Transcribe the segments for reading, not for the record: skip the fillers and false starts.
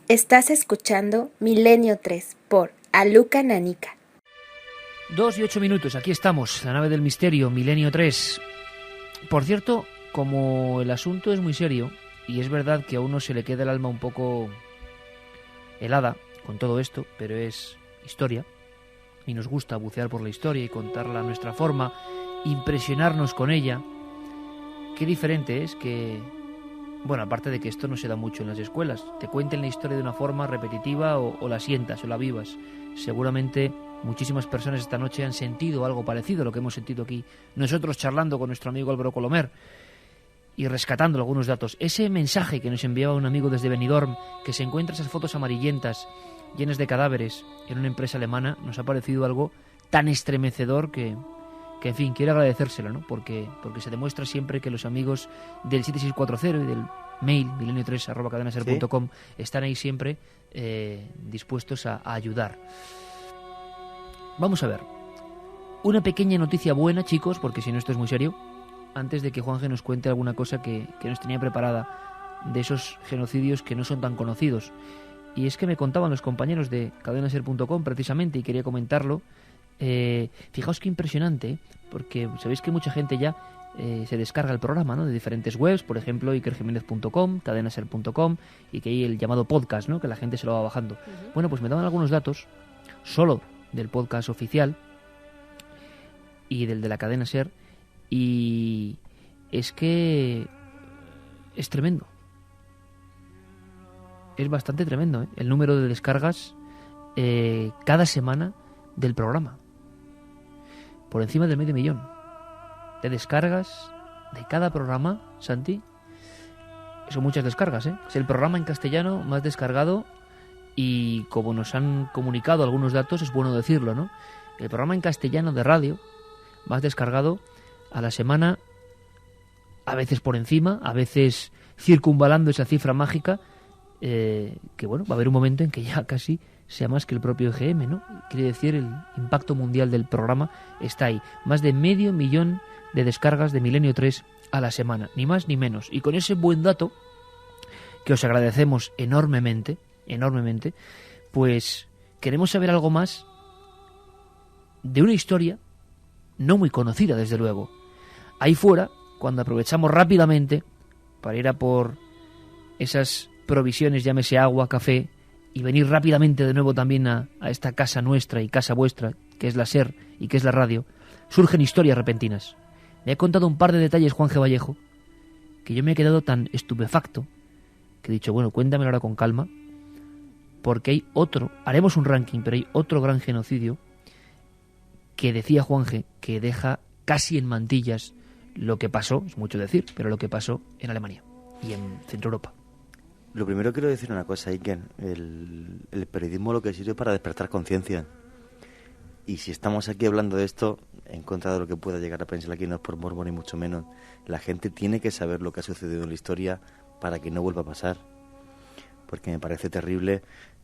Estás escuchando Milenio 3 por Aluka Nanika. 2 y 8 minutos, aquí estamos, la nave del misterio, Milenio 3. Por cierto, como el asunto es muy serio, y es verdad que a uno se le queda el alma un poco helada con todo esto, pero es historia, y nos gusta bucear por la historia y contarla a nuestra forma, impresionarnos con ella. Qué diferente es que, bueno, aparte de que esto no se da mucho en las escuelas, te cuenten la historia de una forma repetitiva o la sientas o la vivas. Seguramente muchísimas personas esta noche han sentido algo parecido a lo que hemos sentido aquí nosotros charlando con nuestro amigo Álvaro Colomer y rescatando algunos datos. Ese mensaje que nos enviaba un amigo desde Benidorm, que se encuentra esas fotos amarillentas llenas de cadáveres en una empresa alemana, nos ha parecido algo tan estremecedor que en fin, quiero agradecérselo, ¿no? Porque se demuestra siempre que los amigos del 7640 y del mail milenio3@cadenaser.com están ahí siempre dispuestos a ayudar. Vamos a ver. Una pequeña noticia buena, chicos, porque si no esto es muy serio, antes de que Juanje nos cuente alguna cosa que nos tenía preparada de esos genocidios que no son tan conocidos. Y es que me contaban los compañeros de cadenaser.com precisamente, y quería comentarlo. Fijaos qué impresionante, porque sabéis que mucha gente ya se descarga el programa, ¿no?, de diferentes webs, por ejemplo ikerjimenez.com, cadenaser.com, y que hay el llamado podcast, ¿no?, que la gente se lo va bajando. Bueno, pues me daban algunos datos solo del podcast oficial y del de la cadena Ser, y es que es tremendo. Es bastante tremendo, ¿eh?, el número de descargas cada semana del programa. Por encima del 500.000 de descargas de cada programa, Santi. Son muchas descargas, ¿eh? Es el programa en castellano más descargado y, como nos han comunicado algunos datos, es bueno decirlo, ¿no? El programa en castellano de radio más descargado a la semana, a veces por encima, a veces circunvalando esa cifra mágica, que bueno, va a haber un momento en que ya casi sea más que el propio EGM, ¿no? Quiere decir, el impacto mundial del programa está ahí. Más de 500.000 de descargas de Milenio 3 a la semana, ni más ni menos. Y con ese buen dato, que os agradecemos enormemente, pues queremos saber algo más de una historia no muy conocida, desde luego. Ahí fuera, cuando aprovechamos rápidamente para ir a por esas provisiones, llámese agua, café, y venir rápidamente de nuevo también a esta casa nuestra y casa vuestra, que es la SER y que es la radio, surgen historias repentinas. Me ha contado un par de detalles Juanje Vallejo, que yo me he quedado tan estupefacto, que he dicho, bueno, cuéntamelo ahora con calma, porque hay otro, haremos un ranking, pero hay otro gran genocidio que decía Juanje que deja casi en mantillas lo que pasó, es mucho decir, pero lo que pasó en Alemania y en Centro Europa. Lo primero quiero decir una cosa, Iker. El periodismo lo que sirve para despertar conciencia. Y si estamos aquí hablando de esto, en contra de lo que pueda llegar a pensar aquí, no es por morbo ni mucho menos. La gente tiene que saber lo que ha sucedido en la historia para que no vuelva a pasar. Porque me parece terrible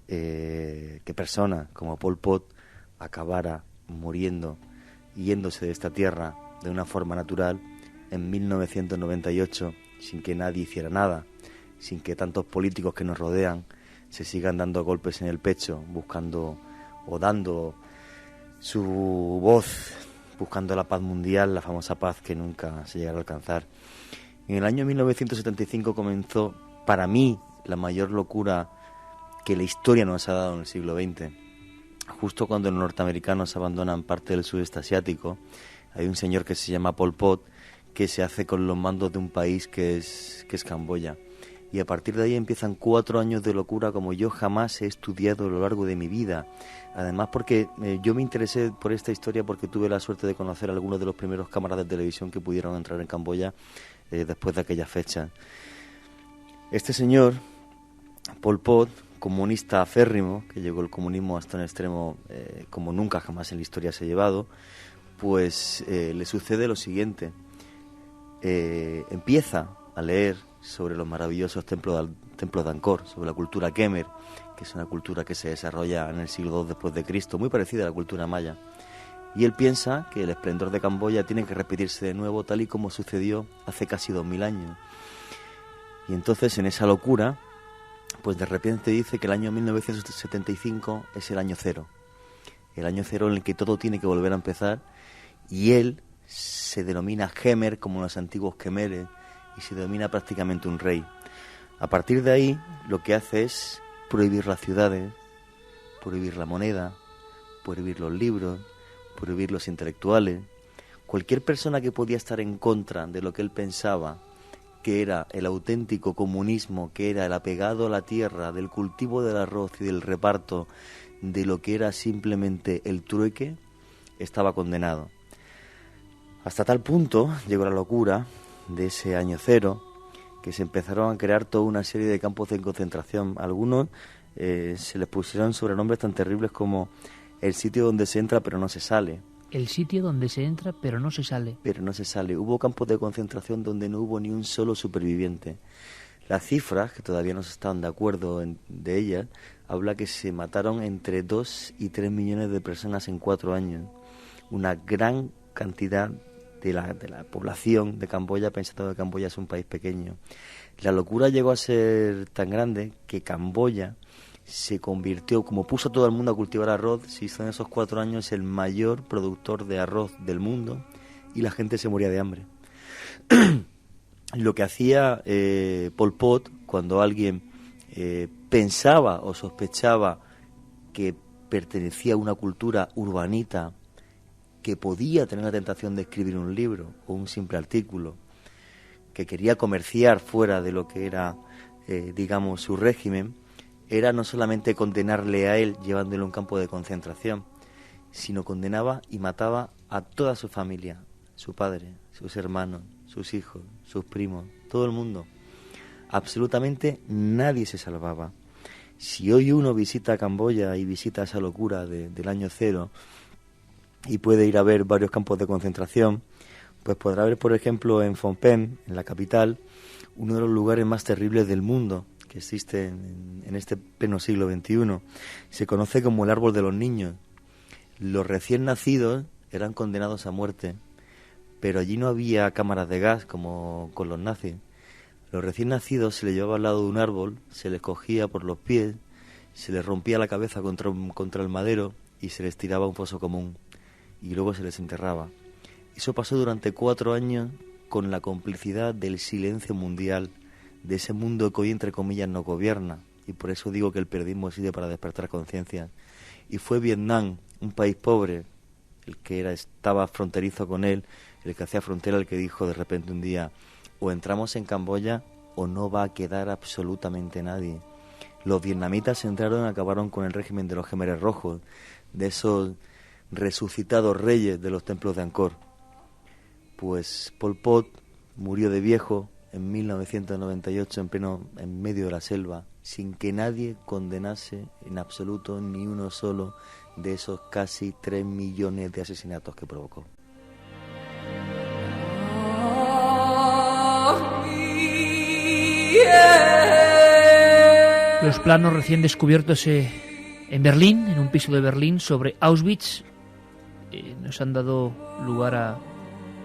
que personas como Pol Pot acabara muriendo, yéndose de esta tierra de una forma natural en 1998, sin que nadie hiciera nada, sin que tantos políticos que nos rodean se sigan dando golpes en el pecho, buscando o dando su voz, buscando la paz mundial, la famosa paz que nunca se llegará a alcanzar. En el año 1975 comenzó, para mí, la mayor locura que la historia nos ha dado en el siglo XX. Justo cuando los norteamericanos abandonan parte del sudeste asiático, hay un señor que se llama Pol Pot que se hace con los mandos de un país que es Camboya. Y a partir de ahí empiezan 4 años de locura como yo jamás he estudiado a lo largo de mi vida. Además porque yo me interesé por esta historia porque tuve la suerte de conocer a algunos de los primeros cámaras de televisión que pudieron entrar en Camboya después de aquella fecha. Este señor, Pol Pot, comunista aférrimo, que llegó el comunismo hasta un extremo como nunca jamás en la historia se ha llevado, pues le sucede lo siguiente. Empieza a leer sobre los maravillosos templos de Angkor, sobre la cultura Khmer, que es una cultura que se desarrolla en el siglo II después de Cristo, muy parecida a la cultura maya. Y él piensa que el esplendor de Camboya tiene que repetirse de nuevo, tal y como sucedió hace casi 2000 años. Y entonces, en esa locura, pues de repente dice que el año 1975 es el año cero. El año cero en el que todo tiene que volver a empezar, y él se denomina Khmer como los antiguos Khmeres y se denomina prácticamente un rey. A partir de ahí lo que hace es prohibir las ciudades, prohibir la moneda, prohibir los libros, prohibir los intelectuales. Cualquier persona que podía estar en contra de lo que él pensaba que era el auténtico comunismo, que era el apegado a la tierra, del cultivo del arroz y del reparto de lo que era simplemente el trueque, estaba condenado. Hasta tal punto llegó la locura de ese año cero, que se empezaron a crear toda una serie de campos de concentración. Algunos se les pusieron sobrenombres tan terribles como el sitio donde se entra pero no se sale. El sitio donde se entra pero no se sale. Pero no se sale. Hubo campos de concentración donde no hubo ni un solo superviviente. Las cifras, que todavía no se estaban de acuerdo de ellas, habla que se mataron entre 2 y 3 millones de personas en 4 años. Una gran cantidad de la población de Camboya, pensando que Camboya es un país pequeño. La locura llegó a ser tan grande que Camboya se convirtió, como puso a todo el mundo a cultivar arroz, se hizo en esos 4 años el mayor productor de arroz del mundo, y la gente se moría de hambre. Lo que hacía Pol Pot, cuando alguien pensaba o sospechaba que pertenecía a una cultura urbanita, que podía tener la tentación de escribir un libro o un simple artículo, que quería comerciar fuera de lo que era, digamos, su régimen, era no solamente condenarle a él llevándolo a un campo de concentración, sino condenaba y mataba a toda su familia, su padre, sus hermanos, sus hijos, sus primos, todo el mundo. Absolutamente nadie se salvaba. Si hoy uno visita Camboya y visita esa locura del año cero y puede ir a ver varios campos de concentración, pues podrá ver, por ejemplo, en Phnom Penh, en la capital, uno de los lugares más terribles del mundo que existe en este pleno siglo XXI. Se conoce como el árbol de los niños. Los recién nacidos eran condenados a muerte, pero allí no había cámaras de gas como con los nazis. Los recién nacidos se les llevaba al lado de un árbol, se les cogía por los pies, se les rompía la cabeza contra el madero y se les tiraba a un foso común, y luego se les enterraba. Eso pasó durante 4 años con la complicidad del silencio mundial, de ese mundo que hoy, entre comillas, no gobierna. Y por eso digo que el periodismo sirve para despertar conciencia. Y fue Vietnam, un país pobre, el que estaba fronterizo con él, el que hacía frontera, el que dijo de repente un día: o entramos en Camboya o no va a quedar absolutamente nadie. Los vietnamitas entraron y acabaron con el régimen de los Khmeres rojos, de esos resucitados reyes de los templos de Angkor. Pues Pol Pot murió de viejo en 1998 en medio de la selva, sin que nadie condenase en absoluto ni uno solo de esos casi 3 millones de asesinatos que provocó. Los planos recién descubiertos en Berlín, en un piso de Berlín, sobre Auschwitz, nos han dado lugar a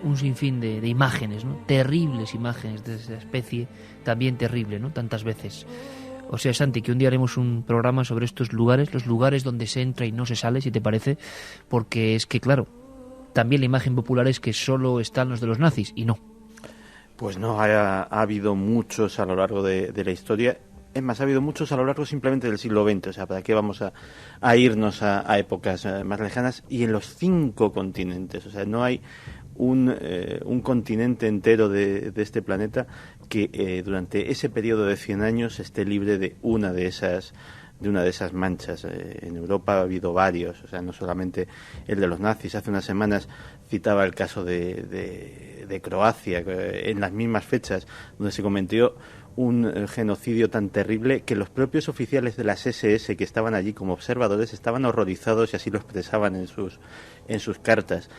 un sinfín de imágenes, ¿no? Terribles imágenes de esa especie, también terrible, ¿no? Tantas veces. O sea, Santi, que un día haremos un programa sobre estos lugares, los lugares donde se entra y no se sale, si te parece, porque es que, claro, también la imagen popular es que solo están los de los nazis, y no. Pues no, ha habido muchos a lo largo de la historia. Es más, ha habido muchos a lo largo simplemente del siglo XX, o sea, ¿para qué vamos a irnos a épocas más lejanas? Y en los 5 continentes, o sea, no hay un continente entero de este planeta que durante ese periodo de 100 años esté libre de una de esas manchas. En Europa ha habido varios, o sea, no solamente el de los nazis. Hace unas semanas citaba el caso de Croacia, en las mismas fechas, donde se cometió un genocidio tan terrible que los propios oficiales de las SS que estaban allí como observadores estaban horrorizados, y así lo expresaban en sus cartas.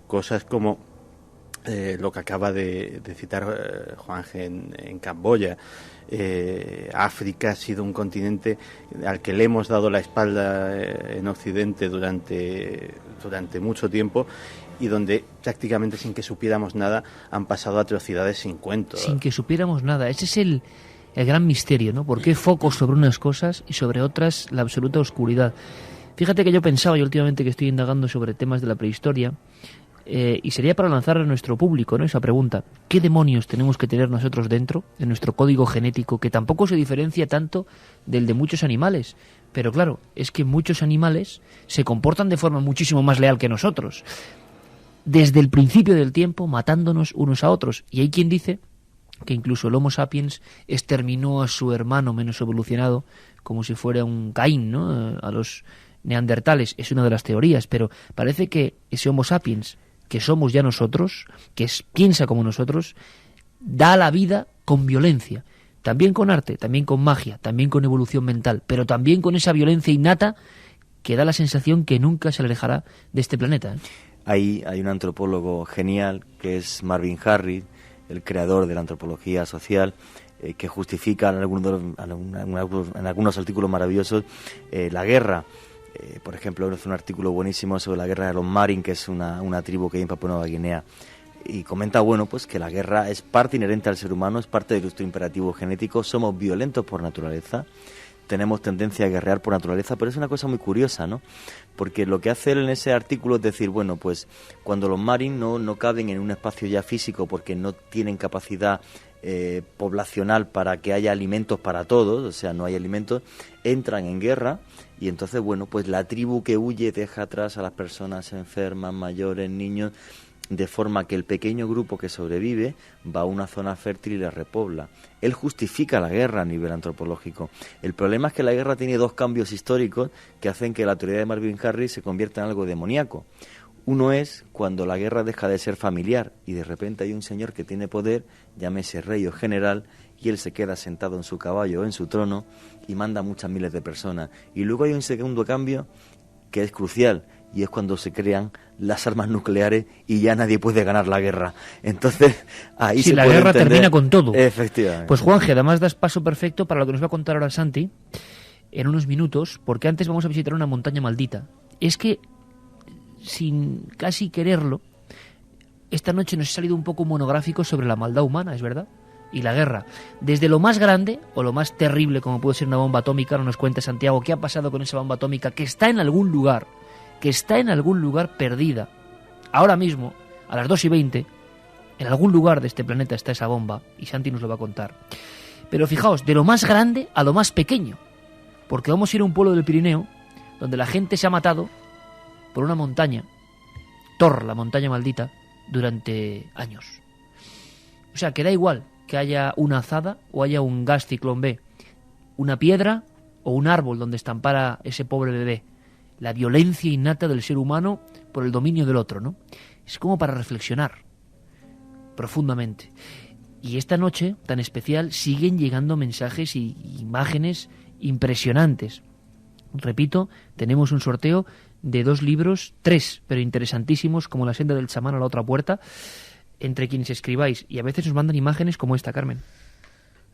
Cosas como lo que acaba de citar Juanje en Camboya. África ha sido un continente al que le hemos dado la espalda en Occidente durante mucho tiempo, y donde prácticamente sin que supiéramos nada han pasado atrocidades sin cuento. Sin que supiéramos nada. Ese es el gran misterio, ¿no? ¿Por qué foco sobre unas cosas y sobre otras la absoluta oscuridad? Fíjate que yo pensaba, y últimamente que estoy indagando sobre temas de la prehistoria, y sería para lanzar a nuestro público, ¿no?, esa pregunta: ¿qué demonios tenemos que tener nosotros dentro, en nuestro código genético, que tampoco se diferencia tanto del de muchos animales? Pero claro, es que muchos animales se comportan de forma muchísimo más leal que nosotros, desde el principio del tiempo, matándonos unos a otros. Y hay quien dice que incluso el Homo sapiens exterminó a su hermano menos evolucionado como si fuera un Caín, ¿no?, a los neandertales. Es una de las teorías, pero parece que ese Homo sapiens, que somos ya nosotros, piensa como nosotros, da la vida con violencia, también con arte, también con magia, también con evolución mental, pero también con esa violencia innata que da la sensación que nunca se alejará de este planeta, ¿eh? Hay un antropólogo genial que es Marvin Harris, el creador de la antropología social, que justifica en algunos artículos maravillosos la guerra. Por ejemplo, hace un artículo buenísimo sobre la guerra de los Marin, que es una tribu que hay en Papua Nueva Guinea, y comenta, bueno, pues que la guerra es parte inherente al ser humano, es parte de nuestro imperativo genético, somos violentos por naturaleza, tenemos tendencia a guerrear por naturaleza, pero es una cosa muy curiosa, ¿no? Porque lo que hace él en ese artículo es decir, bueno, pues cuando los Marin no caben en un espacio ya físico porque no tienen capacidad poblacional para que haya alimentos para todos, o sea, no hay alimentos, entran en guerra y entonces, bueno, pues la tribu que huye deja atrás a las personas enfermas, mayores, niños, de forma que el pequeño grupo que sobrevive va a una zona fértil y la repobla. Él justifica la guerra a nivel antropológico. El problema es que la guerra tiene dos cambios históricos que hacen que la teoría de Marvin Harris se convierta en algo demoníaco. Uno es cuando la guerra deja de ser familiar y de repente hay un señor que tiene poder, llámese rey o general, y él se queda sentado en su caballo o en su trono y manda a muchas miles de personas. Y luego hay un segundo cambio que es crucial, y es cuando se crean las armas nucleares y ya nadie puede ganar la guerra. Entonces, ahí la guerra termina con todo. Efectivamente. Pues Juanje, además das paso perfecto para lo que nos va a contar ahora Santi en unos minutos, porque antes vamos a visitar una montaña maldita. Es que, sin casi quererlo, esta noche nos ha salido un poco monográfico sobre la maldad humana, ¿es verdad? Y la guerra. Desde lo más grande o lo más terrible, como puede ser una bomba atómica, nos cuenta Santiago qué ha pasado con esa bomba atómica que está en algún lugar, perdida. Ahora mismo, a las 2:20, en algún lugar de este planeta está esa bomba, y Santi nos lo va a contar. Pero fijaos, de lo más grande a lo más pequeño, porque vamos a ir a un pueblo del Pirineo donde la gente se ha matado por una montaña, Thor, la montaña maldita, durante años. O sea, que da igual que haya una azada o haya un gas ciclón B, una piedra o un árbol donde estampara ese pobre bebé. La violencia innata del ser humano por el dominio del otro, ¿no? Es como para reflexionar profundamente. Y esta noche tan especial siguen llegando mensajes y imágenes impresionantes. Repito, tenemos un sorteo de 2 libros, 3, pero interesantísimos, como La senda del chamán a la otra puerta, entre quienes escribáis. Y a veces nos mandan imágenes como esta, Carmen.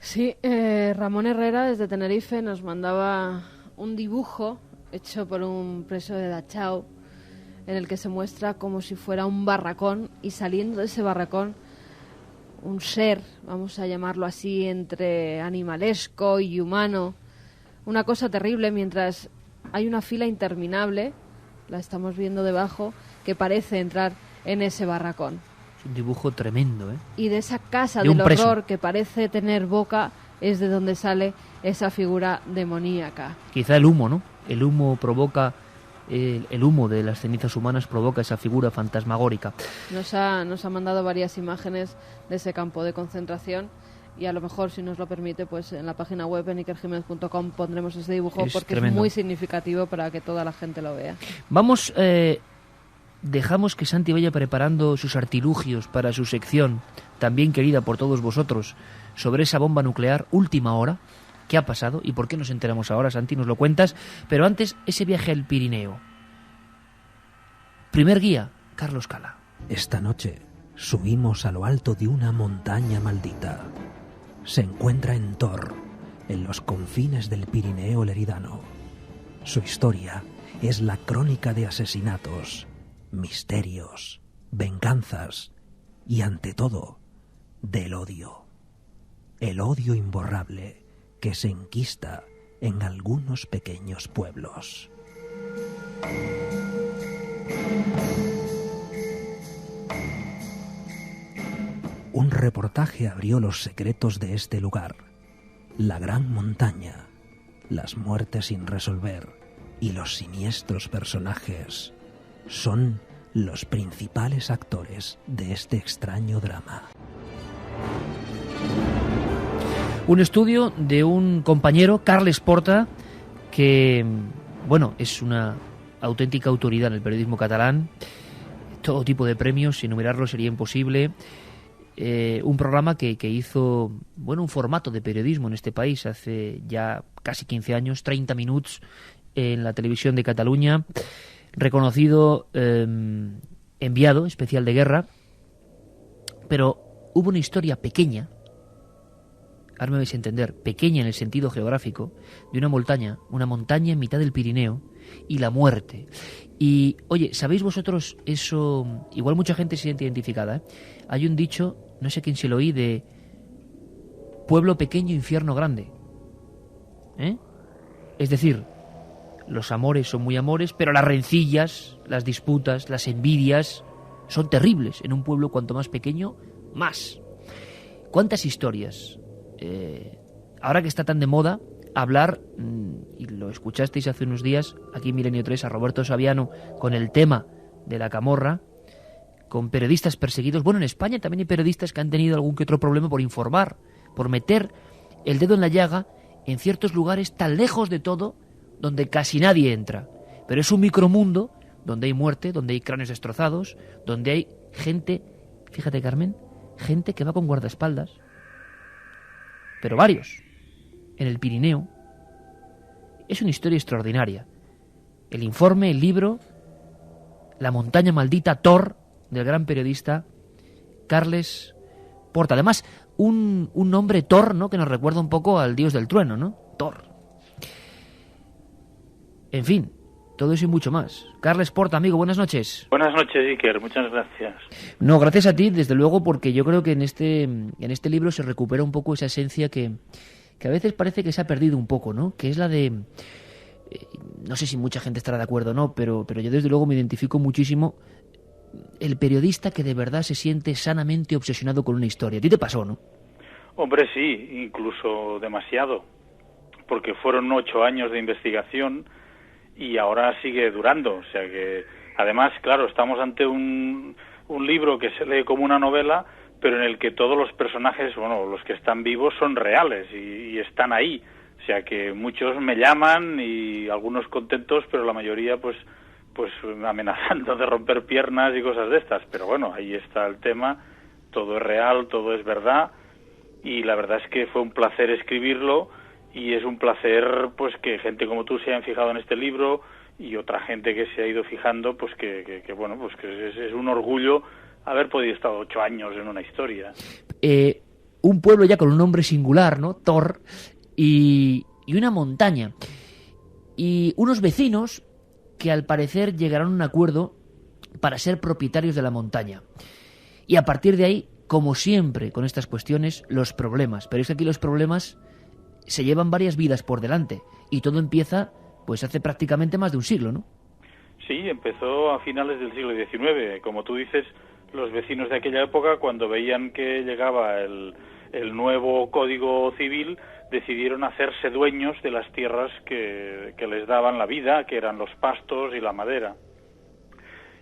Sí, Ramón Herrera desde Tenerife nos mandaba un dibujo hecho por un preso de Dachau, en el que se muestra como si fuera un barracón, y saliendo de ese barracón un ser, vamos a llamarlo así, entre animalesco y humano, una cosa terrible, mientras hay una fila interminable, la estamos viendo debajo, que parece entrar en ese barracón. Es un dibujo tremendo, ¿eh? Y de esa casa de un del preso. horror que parece tener boca es de donde sale esa figura demoníaca. Quizá el humo, ¿no? El humo provoca, el humo de las cenizas humanas provoca esa figura fantasmagórica. Nos ha mandado varias imágenes de ese campo de concentración, y a lo mejor, si nos lo permite, pues en la página web en ikerjimenez.com pondremos ese dibujo, porque tremendo. Es muy significativo para que toda la gente lo vea. Vamos, dejamos que Santi vaya preparando sus artilugios para su sección, también querida por todos vosotros, sobre esa bomba nuclear, última hora. ¿Qué ha pasado y por qué nos enteramos ahora, Santi? Nos lo cuentas. Pero antes, ese viaje al Pirineo. Primer guía, Carlos Cala. Esta noche subimos a lo alto de una montaña maldita. Se encuentra en Thor, en los confines del Pirineo leridano. Su historia es la crónica de asesinatos, misterios, venganzas y, ante todo, del odio. el odio imborrable que se enquista en algunos pequeños pueblos. Un reportaje abrió los secretos de este lugar, la gran montaña, las muertes sin resolver y los siniestros personajes son los principales actores de este extraño drama. Un estudio de un compañero, Carles Porta, que, bueno, es una auténtica autoridad en el periodismo catalán, todo tipo de premios, enumerarlo sería imposible. Un programa que hizo, bueno, un formato de periodismo en este país hace ya casi 15 años, 30 minutos en la televisión de Cataluña, reconocido enviado especial de guerra, pero hubo una historia pequeña, ahora me vais a entender, pequeña en el sentido geográfico, de una montaña en mitad del Pirineo y la muerte. Y, oye, ¿sabéis vosotros eso? Igual mucha gente se siente identificada, ¿eh? Hay un dicho, no sé quién se lo oí, de pueblo pequeño, infierno grande. Es decir, los amores son muy amores, pero las rencillas, las disputas, las envidias son terribles. En un pueblo cuanto más pequeño, más. ¿Cuántas historias? Ahora que está tan de moda hablar, y lo escuchasteis hace unos días aquí en Milenio 3 a Roberto Saviano con el tema de la camorra, con periodistas perseguidos. Bueno, en España también hay periodistas que han tenido algún que otro problema por informar, por meter el dedo en la llaga en ciertos lugares tan lejos de todo, donde casi nadie entra. Pero es un micromundo donde hay muerte, donde hay cráneos destrozados, donde hay gente, fíjate Carmen, gente que va con guardaespaldas, pero varios, en el Pirineo. Es una historia extraordinaria. El informe, el libro, La montaña maldita, Thor, del gran periodista Carles Porta. Además, un nombre Thor, ¿no?, que nos recuerda un poco al dios del trueno, ¿no? Thor. En fin, todo eso y mucho más. Carles Porta, amigo, buenas noches. Buenas noches, Iker, muchas gracias. No, gracias a ti, desde luego, porque yo creo que en este libro se recupera un poco esa esencia que a veces parece que se ha perdido un poco, ¿no? Que es la de... no sé si mucha gente estará de acuerdo o no, pero yo desde luego me identifico muchísimo, el periodista que de verdad se siente sanamente obsesionado con una historia. ¿A ti te pasó, no? Hombre, sí, incluso demasiado, porque fueron 8 años de investigación y ahora sigue durando. O sea que, además, claro, estamos ante un libro que se lee como una novela, pero en el que todos los personajes, bueno, los que están vivos son reales y están ahí. O sea que muchos me llaman y algunos contentos, pero la mayoría pues amenazando de romper piernas y cosas de estas. Pero bueno, ahí está el tema, todo es real, todo es verdad, y la verdad es que fue un placer escribirlo, y es un placer pues que gente como tú se hayan fijado en este libro y otra gente que se ha ido fijando, pues que bueno, pues que es un orgullo haber podido estar 8 años en una historia. Un pueblo ya con un nombre singular, ¿no? Thor, y una montaña. Y unos vecinos que al parecer llegaron a un acuerdo para ser propietarios de la montaña. Y a partir de ahí, como siempre con estas cuestiones, los problemas. Pero es que aquí los problemas se llevan varias vidas por delante. Y todo empieza, pues hace prácticamente más de un siglo, ¿no? Sí, empezó a finales del siglo XIX. Como tú dices, los vecinos de aquella época, cuando veían que llegaba el nuevo Código Civil, decidieron hacerse dueños de las tierras que les daban la vida, que eran los pastos y la madera.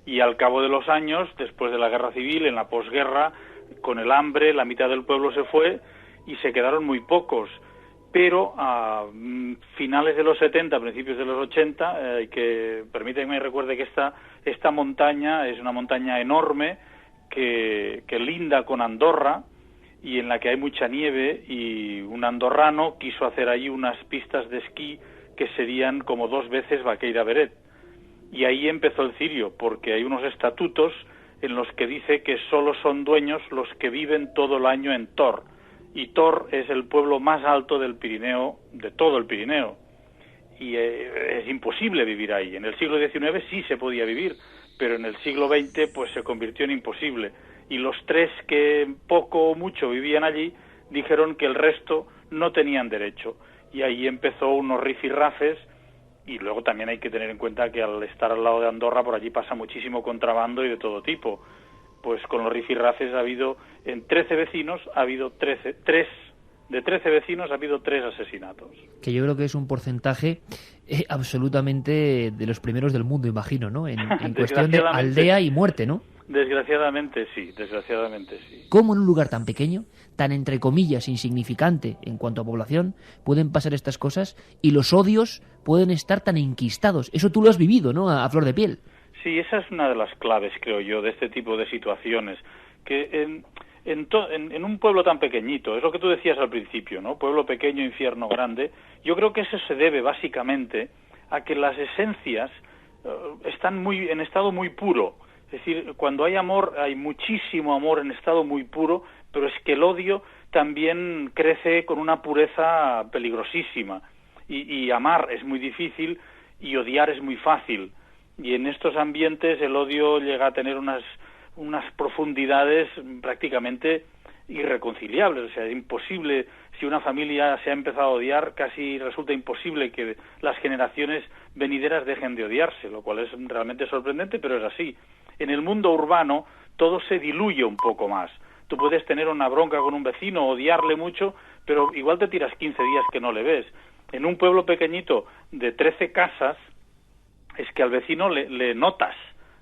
Y al cabo de los años, después de la Guerra Civil, en la posguerra, con el hambre, la mitad del pueblo se fue y se quedaron muy pocos. Pero a finales de los 70, principios de los 80, permítanme recuerde que esta montaña es una montaña enorme que linda con Andorra, y en la que hay mucha nieve, y un andorrano quiso hacer ahí unas pistas de esquí que serían como 2 veces Baqueira Beret. Y ahí empezó el cirio, porque hay unos estatutos en los que dice que solo son dueños los que viven todo el año en Thor. Y Thor es el pueblo más alto del Pirineo, de todo el Pirineo. Y es imposible vivir ahí. En el siglo XIX sí se podía vivir, pero en el siglo XX pues se convirtió en imposible. Y los 3 que poco o mucho vivían allí dijeron que el resto no tenían derecho. Y ahí empezó unos rifirrafes, y luego también hay que tener en cuenta que al estar al lado de Andorra, por allí pasa muchísimo contrabando y de todo tipo. Pues con los rifirrafes ha habido, en 13 vecinos, ha habido 13 vecinos ha habido 3 asesinatos. Que yo creo que es un porcentaje absolutamente de los primeros del mundo, imagino, ¿no? En cuestión de aldea y muerte, ¿no? Desgraciadamente sí. ¿Cómo en un lugar tan pequeño, tan entre comillas insignificante en cuanto a población, pueden pasar estas cosas y los odios pueden estar tan enquistados? Eso tú lo has vivido, ¿no? A flor de piel. Sí, esa es una de las claves, creo yo, de este tipo de situaciones, que en un pueblo tan pequeñito, es lo que tú decías al principio, ¿no? Pueblo pequeño, infierno grande. Yo creo que eso se debe básicamente a que las esencias están en estado muy puro. Es decir, cuando hay amor, hay muchísimo amor en estado muy puro, pero es que el odio también crece con una pureza peligrosísima. Y amar es muy difícil y odiar es muy fácil. Y en estos ambientes el odio llega a tener unas profundidades prácticamente irreconciliables. O sea, es imposible, si una familia se ha empezado a odiar, casi resulta imposible que las generaciones venideras dejen de odiarse, lo cual es realmente sorprendente, pero es así. En el mundo urbano todo se diluye un poco más. Tú puedes tener una bronca con un vecino, odiarle mucho, pero igual te tiras 15 días que no le ves. En un pueblo pequeñito de 13 casas, es que al vecino le notas.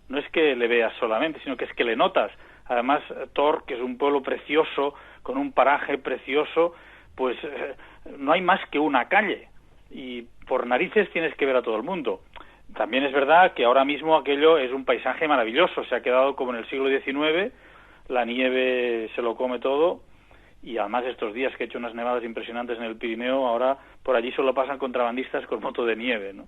No es que le veas solamente, sino que es que le notas. Además, Tor, que es un pueblo precioso, con un paraje precioso, pues no hay más que una calle. Y por narices tienes que ver a todo el mundo. También es verdad que ahora mismo aquello es un paisaje maravilloso. Se ha quedado como en el siglo XIX, la nieve se lo come todo. Y además estos días que he hecho unas nevadas impresionantes en el Pirineo, ahora por allí solo pasan contrabandistas con moto de nieve, ¿no?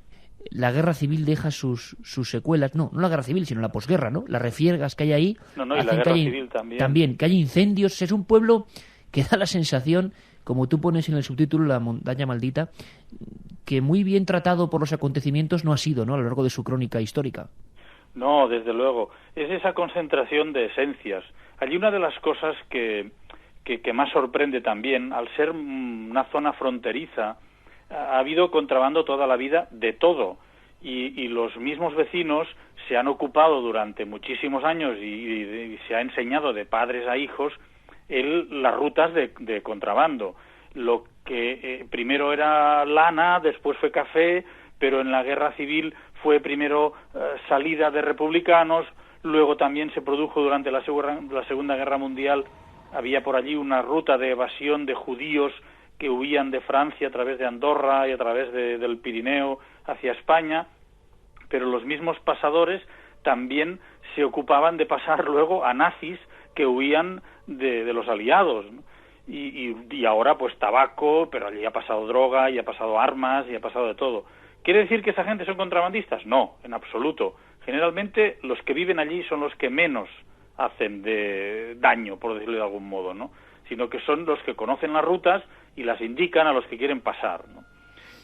La guerra civil deja sus secuelas, no la guerra civil, sino la posguerra, ¿no? Las refriegas que hay ahí. No, y la guerra civil también. También, que hay incendios. Es un pueblo que da la sensación, como tú pones en el subtítulo, La montaña maldita, que muy bien tratado por los acontecimientos no ha sido, ¿no? A lo largo de su crónica histórica. No, desde luego. Es esa concentración de esencias. Allí una de las cosas que más sorprende también, al ser una zona fronteriza, ha habido contrabando toda la vida de todo, y los mismos vecinos se han ocupado durante muchísimos años y se ha enseñado de padres a hijos las rutas de contrabando. Lo que primero era lana, después fue café, pero en la guerra civil fue primero salida de republicanos, luego también se produjo durante la Segunda Guerra Mundial, había por allí una ruta de evasión de judíos que huían de Francia a través de Andorra y a través del Pirineo hacia España, pero los mismos pasadores también se ocupaban de pasar luego a nazis que huían de los aliados, ¿no? Y ahora pues tabaco, pero allí ha pasado droga, y ha pasado armas, y ha pasado de todo. ¿Quiere decir que esa gente son contrabandistas? No, en absoluto. Generalmente los que viven allí son los que menos hacen de daño, por decirlo de algún modo, ¿no? Sino que son los que conocen las rutas y las indican a los que quieren pasar, ¿no?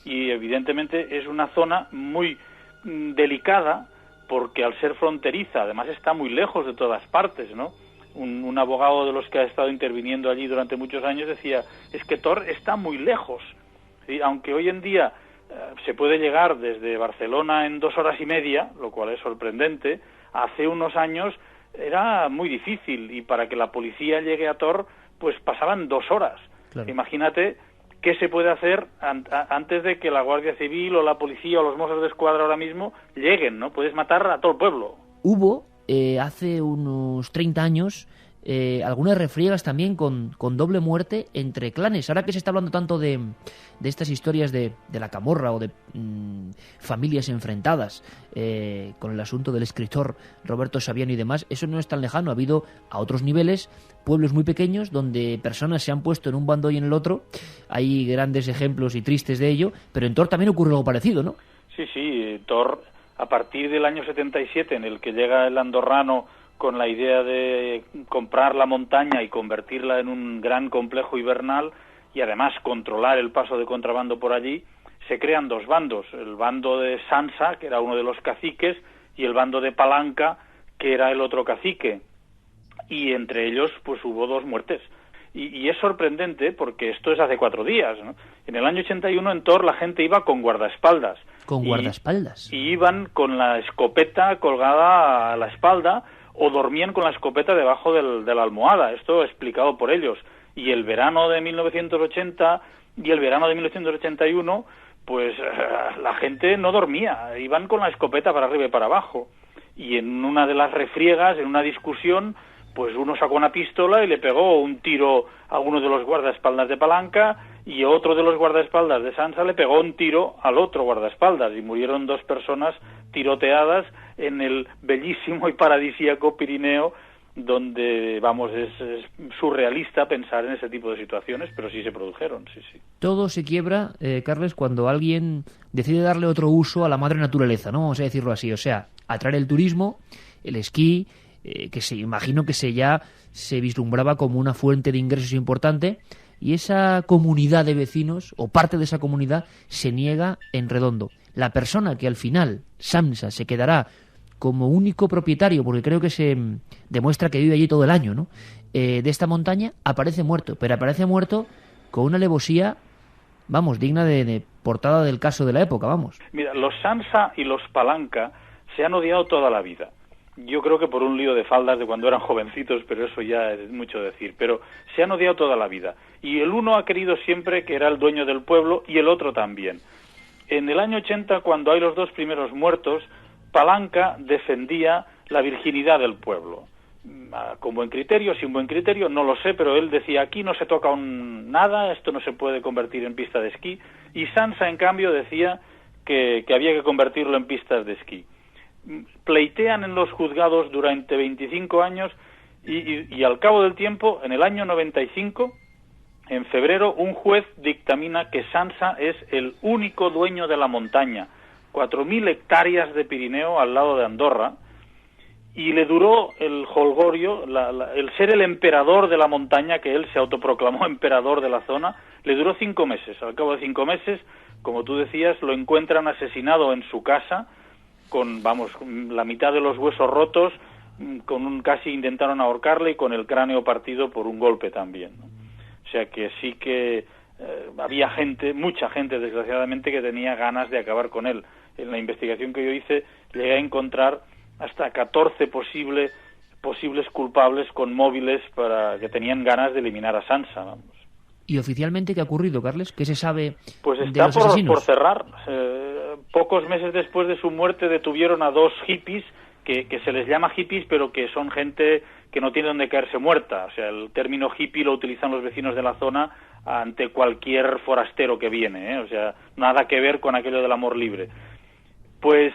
Y evidentemente es una zona muy delicada porque al ser fronteriza, además está muy lejos de todas partes, ¿no? Un abogado de los que ha estado interviniendo allí durante muchos años decía, es que Tor está muy lejos, ¿sí? Aunque hoy en día se puede llegar desde Barcelona en 2 horas y media, lo cual es sorprendente, hace unos años era muy difícil, y para que la policía llegue a Tor pues pasaban 2 horas. Claro. Imagínate qué se puede hacer antes de que la Guardia Civil o la policía o los Mossos de Escuadra ahora mismo lleguen, ¿no? Puedes matar a todo el pueblo. Hubo hace unos 30 años algunas refriegas también con doble muerte entre clanes. Ahora que se está hablando tanto de estas historias de la camorra o de familias enfrentadas con el asunto del escritor Roberto Saviano y demás, eso no es tan lejano. Ha habido a otros niveles pueblos muy pequeños donde personas se han puesto en un bando y en el otro. Hay grandes ejemplos y tristes de ello, pero en Tor también ocurre algo parecido, ¿no? Sí, Tor, a partir del año 77, en el que llega el andorrano con la idea de comprar la montaña y convertirla en un gran complejo hibernal, y además controlar el paso de contrabando por allí, se crean 2 bandos, el bando de Sansa, que era uno de los caciques, y el bando de Palanca, que era el otro cacique, y entre ellos pues hubo 2 muertes. Y es sorprendente porque esto es hace 4 días, ¿no? En el año 81 en Thor la gente iba con guardaespaldas. Con guardaespaldas. Y iban con la escopeta colgada a la espalda o dormían con la escopeta debajo de la almohada. Esto explicado por ellos. Y el verano de 1980 y el verano de 1981, pues la gente no dormía. Iban con la escopeta para arriba y para abajo. Y en una de las refriegas, en una discusión, pues uno sacó una pistola y le pegó un tiro a uno de los guardaespaldas de Palanca y otro de los guardaespaldas de Sansa le pegó un tiro al otro guardaespaldas y murieron 2 personas tiroteadas en el bellísimo y paradisíaco Pirineo, donde, vamos, es surrealista pensar en ese tipo de situaciones, pero sí se produjeron, sí. Todo se quiebra, Carles, cuando alguien decide darle otro uso a la madre naturaleza, ¿no? Vamos a decirlo así, o sea, atraer el turismo, el esquí, que imagino que se vislumbraba como una fuente de ingresos importante, y esa comunidad de vecinos, o parte de esa comunidad, se niega en redondo. La persona que al final, Sansa, se quedará como único propietario, porque creo que se demuestra que vive allí todo el año, ¿no? De esta montaña, aparece muerto, pero aparece muerto con una alevosía, vamos, digna de portada del caso de la época, vamos. Mira, los Sansa y los Palanca se han odiado toda la vida. Yo creo que por un lío de faldas de cuando eran jovencitos, pero eso ya es mucho decir. Pero se han odiado toda la vida. Y el uno ha querido siempre que era el dueño del pueblo y el otro también. En el año 80, cuando hay los 2 primeros muertos, Palanca defendía la virginidad del pueblo. Con buen criterio, sin buen criterio, no lo sé, pero él decía, aquí no se toca nada, esto no se puede convertir en pista de esquí. Y Sansa, en cambio, decía que había que convertirlo en pistas de esquí. Pleitean en los juzgados durante 25 años y al cabo del tiempo, en el año 95, en febrero, un juez dictamina que Sansa es el único dueño de la montaña, 4.000 hectáreas de Pirineo al lado de Andorra, y le duró el jolgorio, el ser el emperador de la montaña, que él se autoproclamó emperador de la zona, le duró 5 meses. Al cabo de 5 meses, como tú decías, lo encuentran asesinado en su casa, con la mitad de los huesos rotos, casi intentaron ahorcarle y con el cráneo partido por un golpe también, ¿no? O sea que sí que había mucha gente desgraciadamente, que tenía ganas de acabar con él. En la investigación que yo hice llegué a encontrar hasta 14 posibles culpables con móviles que tenían ganas de eliminar a Sansa, vamos. ¿Y oficialmente qué ha ocurrido, Carles? ¿Qué se sabe pues de está los asesinos? Por cerrar. Pocos meses después de su muerte detuvieron a 2 hippies, que se les llama hippies, pero que son gente que no tiene donde caerse muerta. O sea, el término hippie lo utilizan los vecinos de la zona ante cualquier forastero que viene, ¿eh? O sea, nada que ver con aquello del amor libre. Pues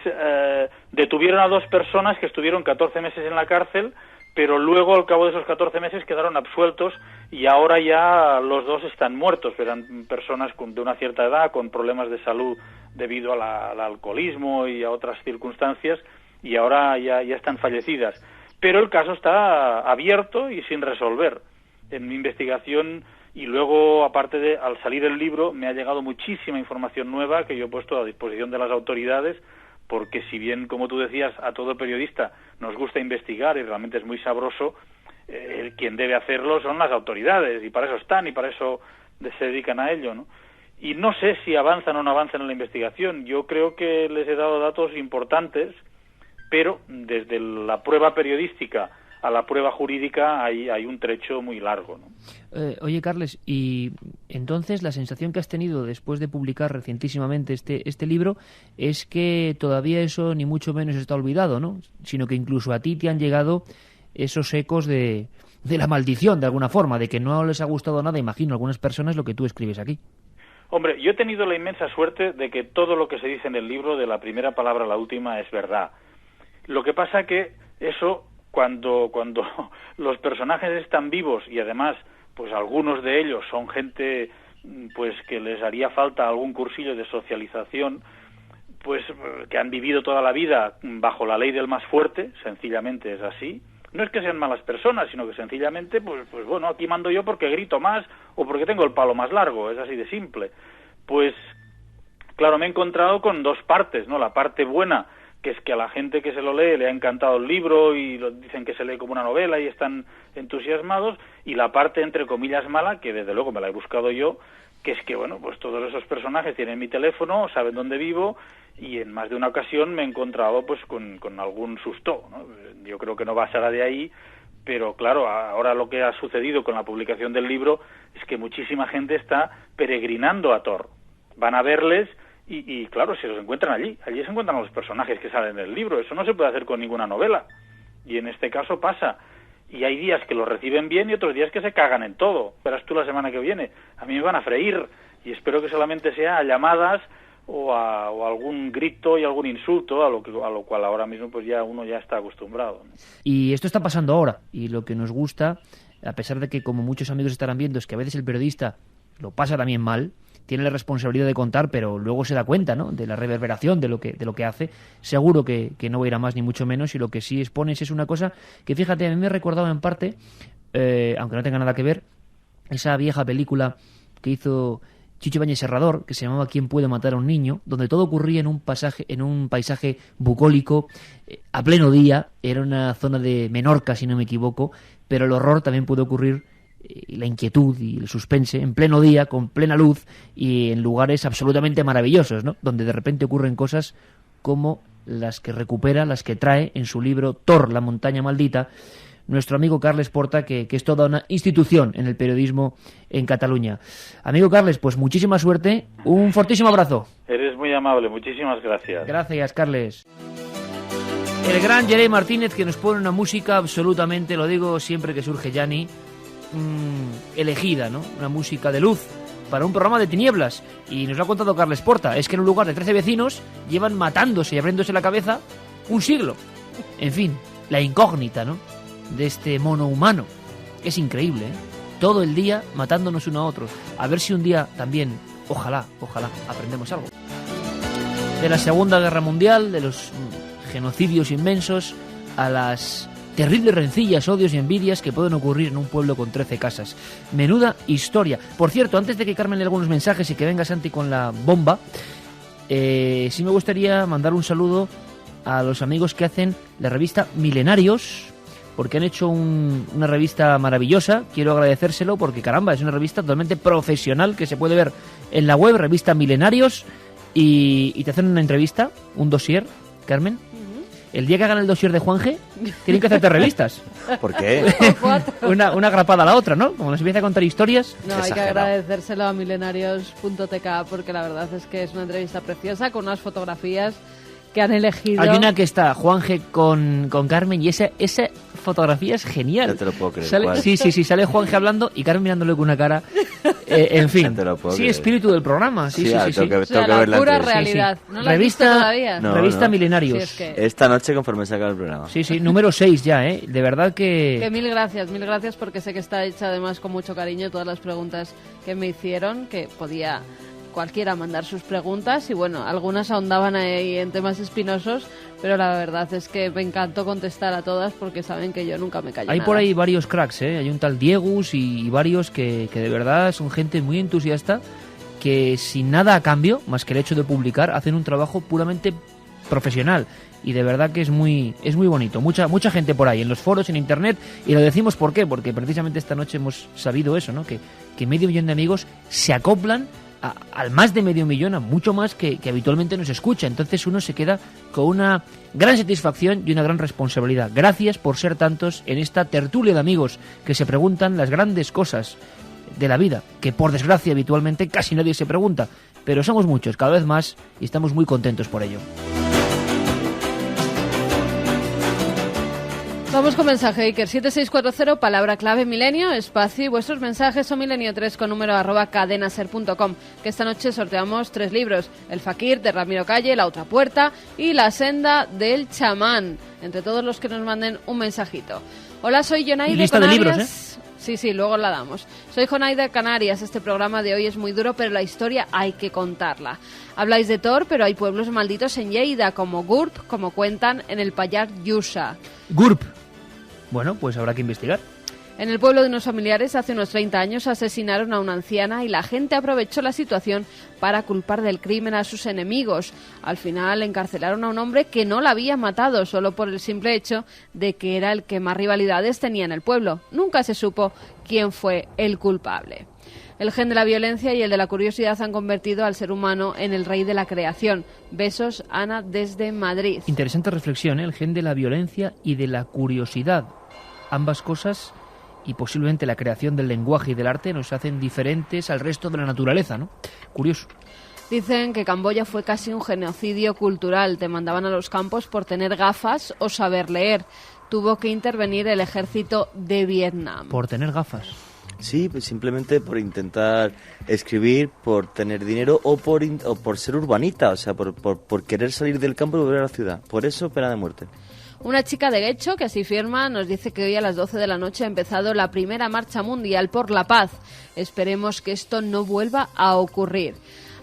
detuvieron a 2 personas que estuvieron 14 meses en la cárcel, pero luego, al cabo de esos 14 meses, quedaron absueltos y ahora ya los 2 están muertos. Eran personas de una cierta edad, con problemas de salud debido al alcoholismo y a otras circunstancias, y ahora ya están fallecidas. Pero el caso está abierto y sin resolver. En mi investigación, y luego, aparte al salir el libro, me ha llegado muchísima información nueva que yo he puesto a disposición de las autoridades, porque si bien, como tú decías, a todo periodista nos gusta investigar y realmente es muy sabroso, quien debe hacerlo son las autoridades, y para eso están y para eso se dedican a ello, ¿no? Y no sé si avanzan o no avanzan en la investigación. Yo creo que les he dado datos importantes, pero desde la prueba periodística a la prueba jurídica hay un trecho muy largo, ¿no? Oye, Carles, y entonces la sensación que has tenido después de publicar recientísimamente este libro es que todavía eso ni mucho menos está olvidado, ¿no? Sino que incluso a ti te han llegado esos ecos de la maldición, de alguna forma, de que no les ha gustado nada, imagino, a algunas personas lo que tú escribes aquí. Hombre, yo he tenido la inmensa suerte de que todo lo que se dice en el libro, de la primera palabra a la última, es verdad. Lo que pasa que eso, cuando los personajes están vivos y además, pues algunos de ellos son gente, pues que les haría falta algún cursillo de socialización, pues que han vivido toda la vida bajo la ley del más fuerte, sencillamente es así. No es que sean malas personas, sino que sencillamente, pues bueno, aquí mando yo porque grito más o porque tengo el palo más largo, es así de simple. Pues claro, me he encontrado con 2 partes, ¿no? La parte buena que es que a la gente que se lo lee le ha encantado el libro y dicen que se lee como una novela y están entusiasmados, y la parte entre comillas mala, que desde luego me la he buscado yo, que es que, bueno, pues todos esos personajes tienen mi teléfono, saben dónde vivo, y en más de una ocasión me he encontrado pues con algún susto, ¿no? Yo creo que no pasará de ahí, pero claro, ahora lo que ha sucedido con la publicación del libro es que muchísima gente está peregrinando a Thor. Van a verles y claro, se los encuentran allí se encuentran los personajes que salen del libro. Eso no se puede hacer con ninguna novela, y en este caso pasa. Y hay días que los reciben bien y otros días que se cagan en todo. Verás tú la semana que viene. A mí me van a freír, y espero que solamente sea a llamadas o algún grito y algún insulto, a lo cual ahora mismo pues ya uno ya está acostumbrado, ¿no? Y esto está pasando ahora, y lo que nos gusta, a pesar de que, como muchos amigos estarán viendo, es que a veces el periodista lo pasa también mal, tiene la responsabilidad de contar, pero luego se da cuenta, ¿no?, de la reverberación de lo que hace. Seguro que no va a ir a más ni mucho menos, y lo que sí expones es una cosa que, fíjate, a mí me ha recordado en parte, aunque no tenga nada que ver, esa vieja película que hizo Chicho Ibáñez Serrador, que se llamaba ¿Quién puede matar a un niño?, donde todo ocurría en un paisaje bucólico, a pleno día. Era una zona de Menorca, si no me equivoco, pero el horror también puede ocurrir, la inquietud y el suspense, en pleno día, con plena luz, y en lugares absolutamente maravillosos, ¿no?, donde de repente ocurren cosas como las que recupera, las que trae en su libro Thor, la montaña maldita, nuestro amigo Carles Porta, que es toda una institución en el periodismo en Cataluña. Amigo Carles, pues muchísima suerte, un fortísimo abrazo. Eres muy amable, muchísimas gracias. Gracias, Carles. El gran Jerey Martínez, que nos pone una música absolutamente, lo digo siempre que surge Yanni, elegida, ¿no? Una música de luz para un programa de tinieblas. Y nos lo ha contado Carles Porta. Es que en un lugar de 13 vecinos llevan matándose y abriéndose la cabeza un siglo. En fin, la incógnita, ¿no?, de este mono humano. Es increíble, ¿eh? Todo el día matándonos uno a otro. A ver si un día también, ojalá, aprendemos algo. De la Segunda Guerra Mundial, de los genocidios inmensos, a las terribles rencillas, odios y envidias que pueden ocurrir en un pueblo con 13 casas. Menuda historia. Por cierto, antes de que Carmen lea algunos mensajes y que venga Santi con la bomba, sí me gustaría mandar un saludo a los amigos que hacen la revista Milenarios, porque han hecho una revista maravillosa. Quiero agradecérselo porque, caramba, es una revista totalmente profesional que se puede ver en la web, revista Milenarios, y te hacen una entrevista, un dossier, Carmen. El día que hagan el dossier de Juanje, tienen que hacerte revistas. ¿Por qué? una grapada a la otra, ¿no? Como nos empieza a contar historias. No, hay que agradecérselo a milenarios.tk, porque la verdad es que es una entrevista preciosa con unas fotografías que han elegido. Hay una que está Juanje con Carmen, y esa fotografía es genial. No te lo puedo creer. Sí, sale Juanje hablando y Carmen mirándole con una cara. En fin, No te lo puedo sí, creer. espíritu del programa. Sí. Tengo que O sea, ver la la pura entrevista. realidad. ¿No la has Revista- visto todavía? No. Revista Milenarios. Sí, es que... Esta noche, conforme se acabe el programa. Sí, número 6 ya, ¿eh? De verdad Que mil gracias, porque sé que está hecha además con mucho cariño todas las preguntas que me hicieron, que podía cualquiera mandar sus preguntas, y bueno, algunas ahondaban ahí en temas espinosos, pero la verdad es que me encantó contestar a todas porque saben que yo nunca me callo Hay nada. por ahí varios cracks, ¿eh? Hay un tal Diegus y varios que de verdad son gente muy entusiasta, que sin nada a cambio, más que el hecho de publicar, hacen un trabajo puramente profesional. Y de verdad que es muy bonito. Mucha gente por ahí, en los foros, en internet. Y lo decimos ¿por qué? Porque precisamente esta noche hemos sabido eso, ¿no? Que 500.000 de amigos se acoplan al más de 500.000, a mucho más que habitualmente nos escucha. Entonces uno se queda con una gran satisfacción y una gran responsabilidad. Gracias por ser tantos en esta tertulia de amigos que se preguntan las grandes cosas de la vida, que por desgracia habitualmente casi nadie se pregunta, pero somos muchos, cada vez más, y estamos muy contentos por ello. Vamos con mensaje, Iker. 7640, palabra clave milenio, espacio, y vuestros mensajes son milenio3 con número @cadenaser.com, que esta noche sorteamos 3 libros: El Fakir, de Ramiro Calle, La Otra Puerta y La Senda del Chamán, entre todos los que nos manden un mensajito. Hola, soy Jonay Y de lista de Canarias. libros, Sí, luego la damos. Soy Jonay de Canarias. Este programa de hoy es muy duro, pero la historia hay que contarla. Habláis de Thor, pero hay pueblos malditos en Lleida, como Gurb, como cuentan en el Pallars Jussá. GURB. Bueno, pues habrá que investigar. En el pueblo de unos familiares hace unos 30 años asesinaron a una anciana y la gente aprovechó la situación para culpar del crimen a sus enemigos. Al final encarcelaron a un hombre que no la había matado solo por el simple hecho de que era el que más rivalidades tenía en el pueblo. Nunca se supo quién fue el culpable. El gen de la violencia y el de la curiosidad han convertido al ser humano en el rey de la creación. Besos, Ana, desde Madrid. Interesante reflexión, ¿eh? El gen de la violencia y de la curiosidad. Ambas cosas y posiblemente la creación del lenguaje y del arte nos hacen diferentes al resto de la naturaleza, ¿no? Curioso. Dicen que Camboya fue casi un genocidio cultural. Te mandaban a los campos por tener gafas o saber leer. Tuvo que intervenir el ejército de Vietnam. Por tener gafas. Sí, pues simplemente por intentar escribir, por tener dinero o por ser urbanita, o sea, por querer salir del campo y volver a la ciudad. Por eso, pena de muerte. Una chica de Guecho, que así firma, nos dice que hoy a las 12 de la noche ha empezado la primera marcha mundial por la paz. Esperemos que esto no vuelva a ocurrir.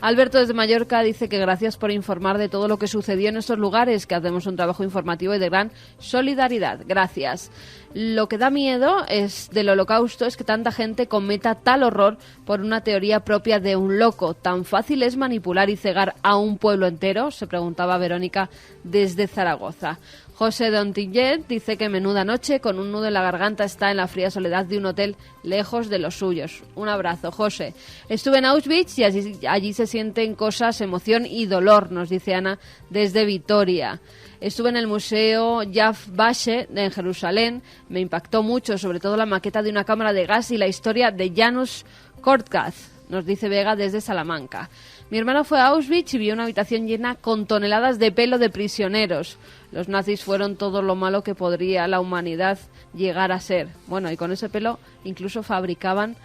Alberto desde Mallorca dice que gracias por informar de todo lo que sucedió en estos lugares, que hacemos un trabajo informativo y de gran solidaridad. Gracias. Lo que da miedo del Holocausto es que tanta gente cometa tal horror por una teoría propia de un loco. ¿Tan fácil es manipular y cegar a un pueblo entero?, se preguntaba Verónica desde Zaragoza. José Dontillet dice que menuda noche, con un nudo en la garganta, está en la fría soledad de un hotel lejos de los suyos. Un abrazo, José. Estuve en Auschwitz y allí se sienten cosas, emoción y dolor, nos dice Ana desde Vitoria. Estuve en el Museo Yad Vashem en Jerusalén. Me impactó mucho, sobre todo la maqueta de una cámara de gas y la historia de Janusz Korczak, nos dice Vega desde Salamanca. Mi hermano fue a Auschwitz y vio una habitación llena con toneladas de pelo de prisioneros. Los nazis fueron todo lo malo que podría la humanidad llegar a ser. Bueno, y con ese pelo incluso fabricaban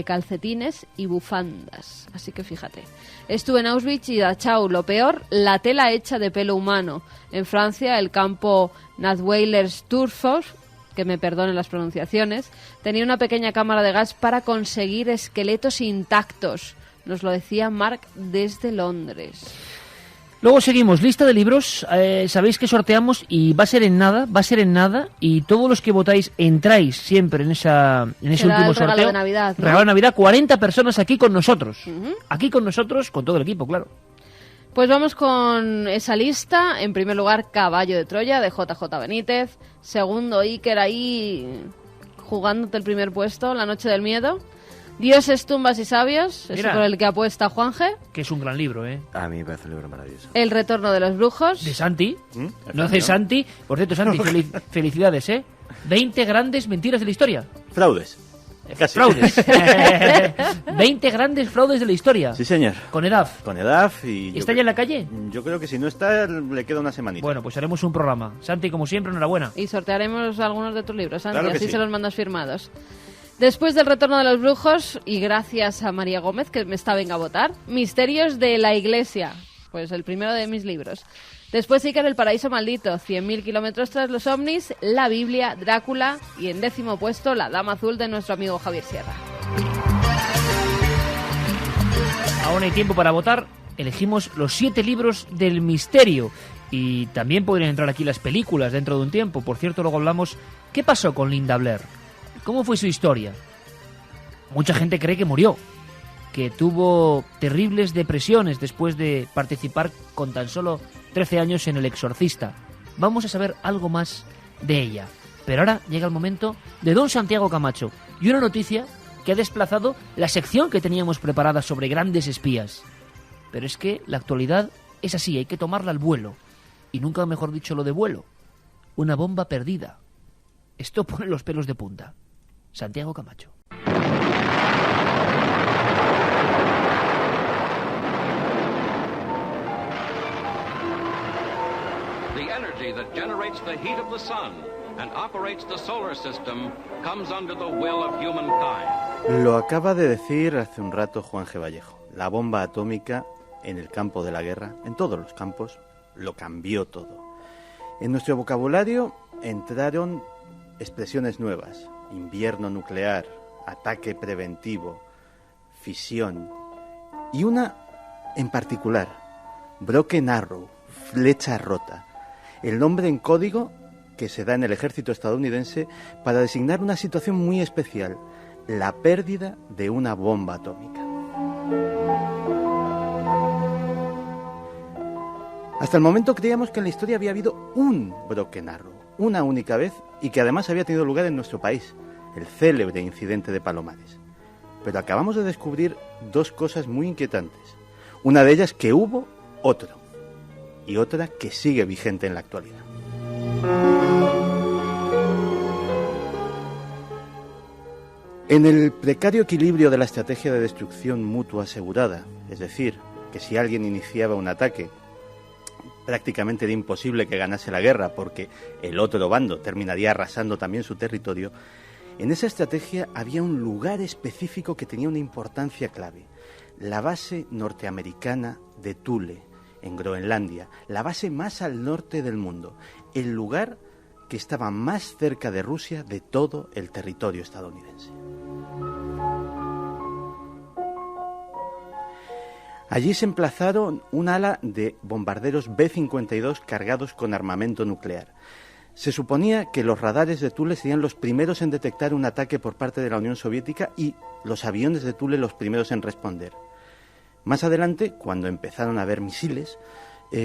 calcetines y bufandas. Así que fíjate. Estuve en Auschwitz y Dachau. Lo peor, la tela hecha de pelo humano. En Francia, el campo Nathweiler-Sturford, que me perdonen las pronunciaciones, tenía una pequeña cámara de gas para conseguir esqueletos intactos. Nos lo decía Mark desde Londres. Luego seguimos, lista de libros, sabéis que sorteamos y va a ser en nada, y todos los que votáis entráis siempre en ese último sorteo. Regalo de Navidad, ¿no? Regalo de Navidad, 40 personas aquí con nosotros. Aquí con nosotros, con todo el equipo, claro. Pues vamos con esa lista. En primer lugar, Caballo de Troya, de JJ Benítez. Segundo, Iker ahí jugándote el primer puesto, La Noche del Miedo. Dioses, tumbas y sabios, Mira, eso por el que apuesta Juanje. Que es un gran libro, ¿eh? A mí me parece un libro maravilloso. El retorno de los brujos. De Santi. No de Santi. Por cierto, Santi, felicidades, ¿eh? 20 grandes mentiras de la historia. Fraudes. Casi. Fraudes. 20 grandes fraudes de la historia. Sí, señor. Con EDAF. Con EDAF y... ¿Está ya en la calle? Yo creo que si no está, le queda una semanita. Bueno, pues haremos un programa. Santi, como siempre, enhorabuena. Y sortearemos algunos de tus libros, Santi, Claro que así sí. se los mandas firmados. Después del retorno de los brujos, y gracias a María Gómez, que me está venga a votar, Misterios de la Iglesia, pues el primero de mis libros. Después Iker, El paraíso maldito, 100.000 kilómetros tras los ovnis, La Biblia, Drácula, y en 10º puesto, La Dama Azul, de nuestro amigo Javier Sierra. Aún hay tiempo para votar. Elegimos los 7 libros del misterio. Y también podrían entrar aquí las películas dentro de un tiempo. Por cierto, luego hablamos, ¿qué pasó con Linda Blair? ¿Cómo fue su historia? Mucha gente cree que murió, que tuvo terribles depresiones después de participar con tan solo 13 años en El Exorcista. Vamos a saber algo más de ella. Pero ahora llega el momento de don Santiago Camacho y una noticia que ha desplazado la sección que teníamos preparada sobre grandes espías. Pero es que la actualidad es así, hay que tomarla al vuelo. Y nunca mejor dicho lo de vuelo. Una bomba perdida. Esto pone los pelos de punta. Santiago Camacho. The energy that generates the heat of the sun and operates the solar system comes under the will of humankind. Lo acaba de decir hace un rato Juan G. Vallejo. La bomba atómica en el campo de la guerra, en todos los campos, lo cambió todo. En nuestro vocabulario entraron expresiones nuevas: invierno nuclear, ataque preventivo, fisión, y una en particular, Broken Arrow, flecha rota. El nombre en código que se da en el ejército estadounidense para designar una situación muy especial, la pérdida de una bomba atómica. Hasta el momento creíamos que en la historia había habido un Broken Arrow, una única vez, y que además había tenido lugar en nuestro país, el célebre incidente de Palomares. Pero acabamos de descubrir dos cosas muy inquietantes. Una de ellas que hubo otro, y otra que sigue vigente en la actualidad. En el precario equilibrio de la estrategia de destrucción mutua asegurada, es decir, que si alguien iniciaba un ataque, prácticamente era imposible que ganase la guerra porque el otro bando terminaría arrasando también su territorio, en esa estrategia había un lugar específico que tenía una importancia clave, la base norteamericana de Thule, en Groenlandia, la base más al norte del mundo, el lugar que estaba más cerca de Rusia de todo el territorio estadounidense. Allí se emplazaron un ala de bombarderos B-52 cargados con armamento nuclear. Se suponía que los radares de Thule serían los primeros en detectar un ataque por parte de la Unión Soviética y los aviones de Thule los primeros en responder. Más adelante, cuando empezaron a haber misiles,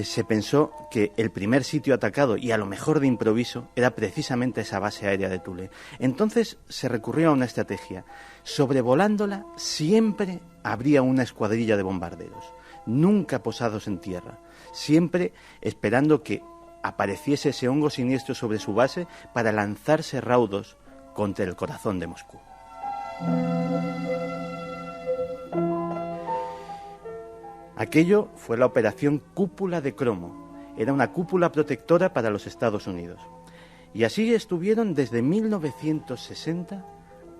se pensó que el primer sitio atacado, y a lo mejor de improviso, era precisamente esa base aérea de Thule. Entonces se recurrió a una estrategia. Sobrevolándola siempre habría una escuadrilla de bombarderos, nunca posados en tierra, siempre esperando que apareciese ese hongo siniestro sobre su base para lanzarse raudos contra el corazón de Moscú. Aquello fue la operación Cúpula de Cromo. Era una cúpula protectora para los Estados Unidos. Y así estuvieron desde 1960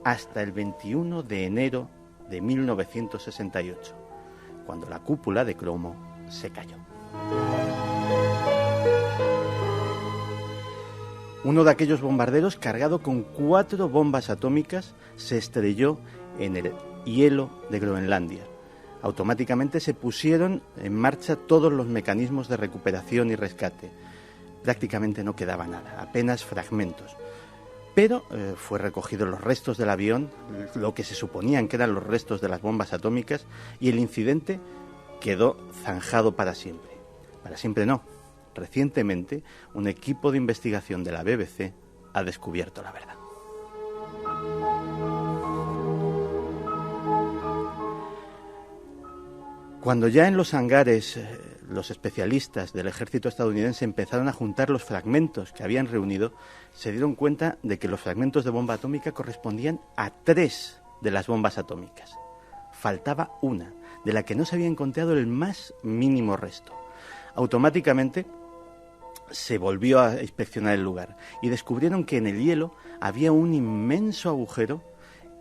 hasta el 21 de enero de 1968, cuando la cúpula de Cromo se cayó. Uno de aquellos bombarderos, cargado con 4 bombas atómicas, se estrelló en el hielo de Groenlandia. Automáticamente se pusieron en marcha todos los mecanismos de recuperación y rescate. Prácticamente no quedaba nada, apenas fragmentos. Pero fue recogidos los restos del avión, lo que se suponían que eran los restos de las bombas atómicas, y el incidente quedó zanjado para siempre. Para siempre no. Recientemente, un equipo de investigación de la BBC ha descubierto la verdad. Cuando ya en los hangares los especialistas del ejército estadounidense empezaron a juntar los fragmentos que habían reunido, se dieron cuenta de que los fragmentos de bomba atómica correspondían a 3 de las bombas atómicas. Faltaba una, de la que no se había encontrado el más mínimo resto. Automáticamente se volvió a inspeccionar el lugar y descubrieron que en el hielo había un inmenso agujero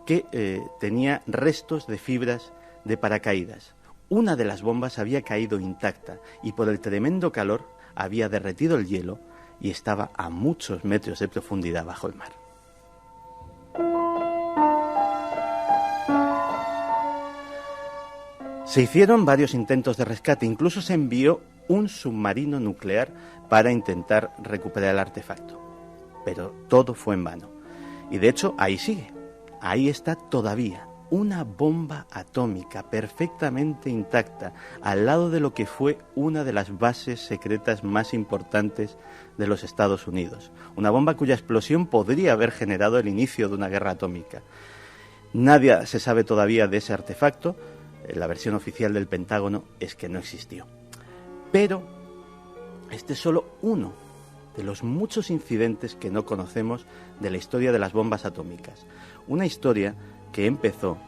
que tenía restos de fibras de paracaídas. Una de las bombas había caído intacta y por el tremendo calor había derretido el hielo y estaba a muchos metros de profundidad bajo el mar. Se hicieron varios intentos de rescate, incluso se envió un submarino nuclear para intentar recuperar el artefacto. Pero todo fue en vano. Y de hecho, ahí sigue. Ahí está todavía. Una bomba atómica perfectamente intacta al lado de lo que fue una de las bases secretas más importantes de los Estados Unidos. Una bomba cuya explosión podría haber generado el inicio de una guerra atómica. Nadie se sabe todavía de ese artefacto. La versión oficial del Pentágono es que no existió. Pero este es solo uno de los muchos incidentes que no conocemos de la historia de las bombas atómicas. Una historia que empezó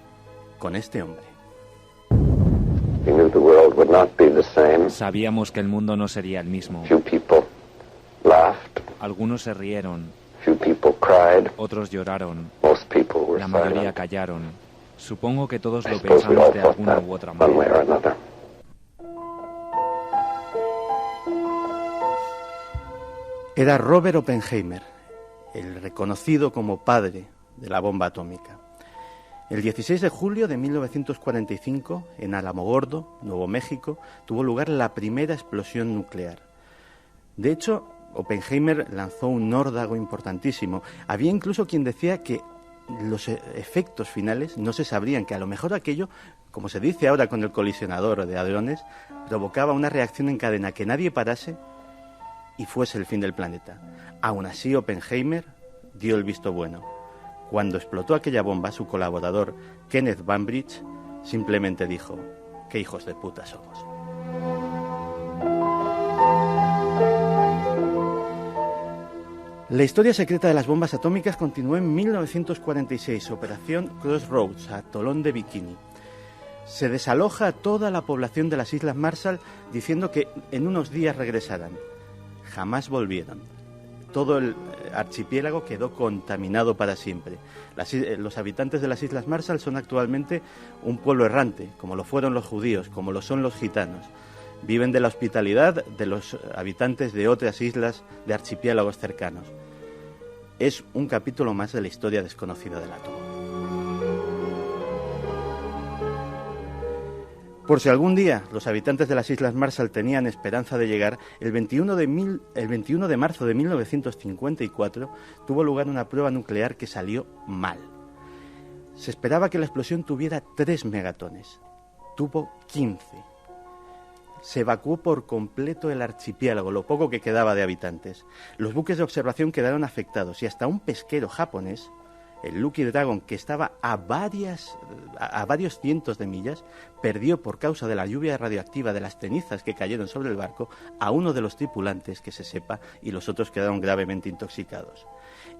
con este hombre. Sabíamos que el mundo no sería el mismo. Algunos se rieron, otros lloraron, la mayoría callaron. Supongo que todos lo pensamos de alguna u otra manera. Era Robert Oppenheimer, el reconocido como padre de la bomba atómica. El 16 de julio de 1945, en Alamogordo, Nuevo México, tuvo lugar la primera explosión nuclear. De hecho, Oppenheimer lanzó un órdago importantísimo. Había incluso quien decía que los efectos finales no se sabrían, que a lo mejor aquello, como se dice ahora con el colisionador de hadrones, provocaba una reacción en cadena que nadie parase y fuese el fin del planeta. Aún así, Oppenheimer dio el visto bueno. Cuando explotó aquella bomba, su colaborador, Kenneth Bainbridge, simplemente dijo: ¡qué hijos de puta somos! La historia secreta de las bombas atómicas continuó en 1946, Operación Crossroads, atolón de Bikini. Se desaloja a toda la población de las Islas Marshall diciendo que en unos días regresarán. Jamás volvieron. Todo el archipiélago quedó contaminado para siempre. Los habitantes de las Islas Marshall son actualmente un pueblo errante, como lo fueron los judíos, como lo son los gitanos. Viven de la hospitalidad de los habitantes de otras islas de archipiélagos cercanos. Es un capítulo más de la historia desconocida del átomo. Por si algún día los habitantes de las Islas Marshall tenían esperanza de llegar, el 21 de marzo de 1954 tuvo lugar una prueba nuclear que salió mal. Se esperaba que la explosión tuviera 3 megatones. Tuvo 15. Se evacuó por completo el archipiélago, lo poco que quedaba de habitantes. Los buques de observación quedaron afectados y hasta un pesquero japonés, el Lucky Dragon, que estaba a varios cientos de millas, perdió por causa de la lluvia radioactiva de las cenizas que cayeron sobre el barco a uno de los tripulantes, que se sepa, y los otros quedaron gravemente intoxicados.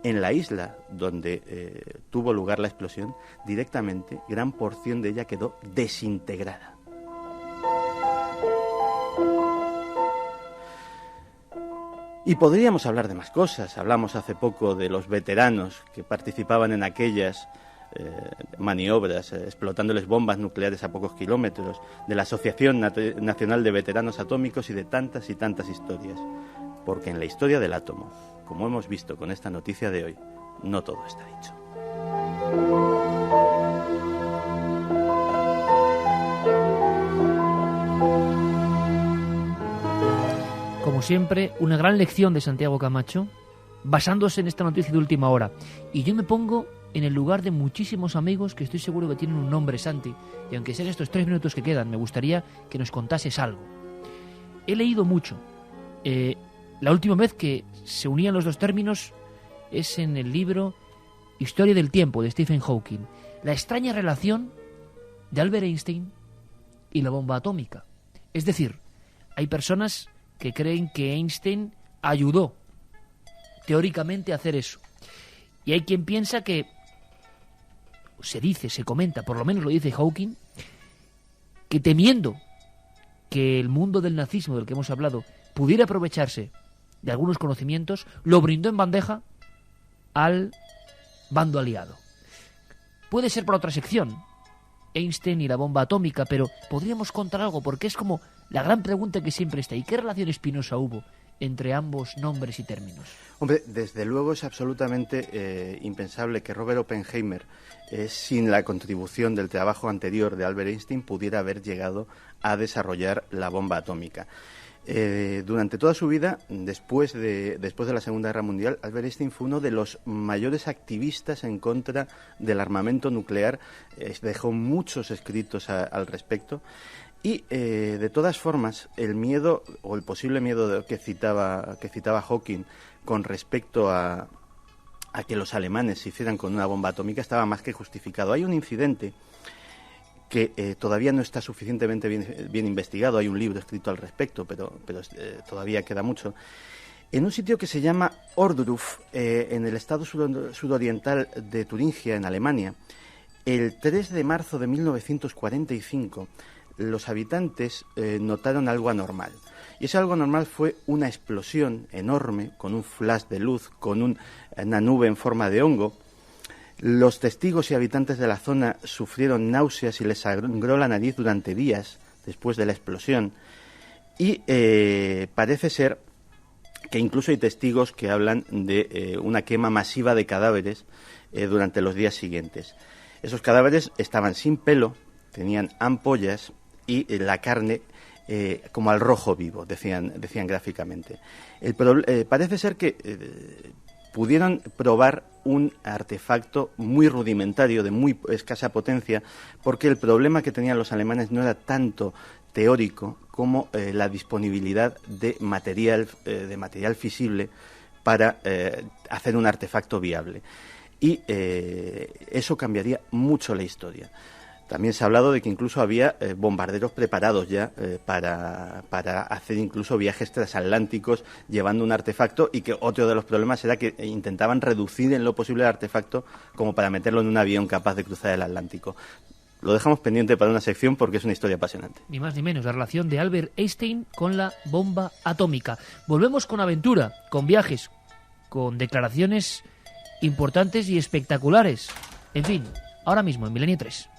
En la isla donde tuvo lugar la explosión, directamente, gran porción de ella quedó desintegrada. Y podríamos hablar de más cosas. Hablamos hace poco de los veteranos que participaban en aquellas maniobras, explotándoles bombas nucleares a pocos kilómetros, de la Asociación Nacional de Veteranos Atómicos y de tantas y tantas historias. Porque en la historia del átomo, como hemos visto con esta noticia de hoy, no todo está dicho. Como siempre, una gran lección de Santiago Camacho, basándose en esta noticia de última hora. Y yo me pongo en el lugar de muchísimos amigos que estoy seguro que tienen un nombre, Santi, y aunque sean estos 3 minutos que quedan, me gustaría que nos contases algo. He leído mucho. La última vez que se unían los dos términos es en el libro Historia del Tiempo de Stephen Hawking. La extraña relación de Albert Einstein y la bomba atómica. Es decir, hay personas que creen que Einstein ayudó teóricamente a hacer eso. Y hay quien piensa que, se comenta, por lo menos lo dice Hawking, que temiendo que el mundo del nazismo del que hemos hablado pudiera aprovecharse de algunos conocimientos, lo brindó en bandeja al bando aliado. Puede ser por otra sección, Einstein y la bomba atómica, pero podríamos contar algo, porque es como la gran pregunta que siempre está. ¿Y qué relación espinosa hubo entre ambos nombres y términos? Hombre, desde luego es absolutamente impensable que Robert Oppenheimer, sin la contribución del trabajo anterior de Albert Einstein, pudiera haber llegado a desarrollar la bomba atómica. Durante toda su vida, después de la Segunda Guerra Mundial, Albert Einstein fue uno de los mayores activistas en contra del armamento nuclear. Dejó muchos escritos al respecto. Y de todas formas, el miedo o el posible miedo que citaba Hawking con respecto a que los alemanes se hicieran con una bomba atómica estaba más que justificado. Hay un incidente que todavía no está suficientemente bien investigado. Hay un libro escrito al respecto, pero todavía queda mucho. En un sitio que se llama Ohrdruf, en el estado sudoriental de Turingia, en Alemania, el 3 de marzo de 1945, los habitantes notaron algo anormal. Y ese algo anormal fue una explosión enorme, con un flash de luz, con una nube en forma de hongo. Los testigos y habitantes de la zona sufrieron náuseas y les sangró la nariz durante días después de la explosión. Y parece ser que incluso hay testigos que hablan de una quema masiva de cadáveres durante los días siguientes. Esos cadáveres estaban sin pelo, tenían ampollas y la carne como al rojo vivo, decían gráficamente. Parece ser que pudieron probar un artefacto muy rudimentario, de muy escasa potencia, porque el problema que tenían los alemanes no era tanto teórico como la disponibilidad de material fisible para hacer un artefacto viable. Y eso cambiaría mucho la historia. También se ha hablado de que incluso había bombarderos preparados ya para hacer incluso viajes transatlánticos llevando un artefacto, y que otro de los problemas era que intentaban reducir en lo posible el artefacto como para meterlo en un avión capaz de cruzar el Atlántico. Lo dejamos pendiente para una sección porque es una historia apasionante. Ni más ni menos, la relación de Albert Einstein con la bomba atómica. Volvemos con aventura, con viajes, con declaraciones importantes y espectaculares. En fin, ahora mismo en Milenio 3.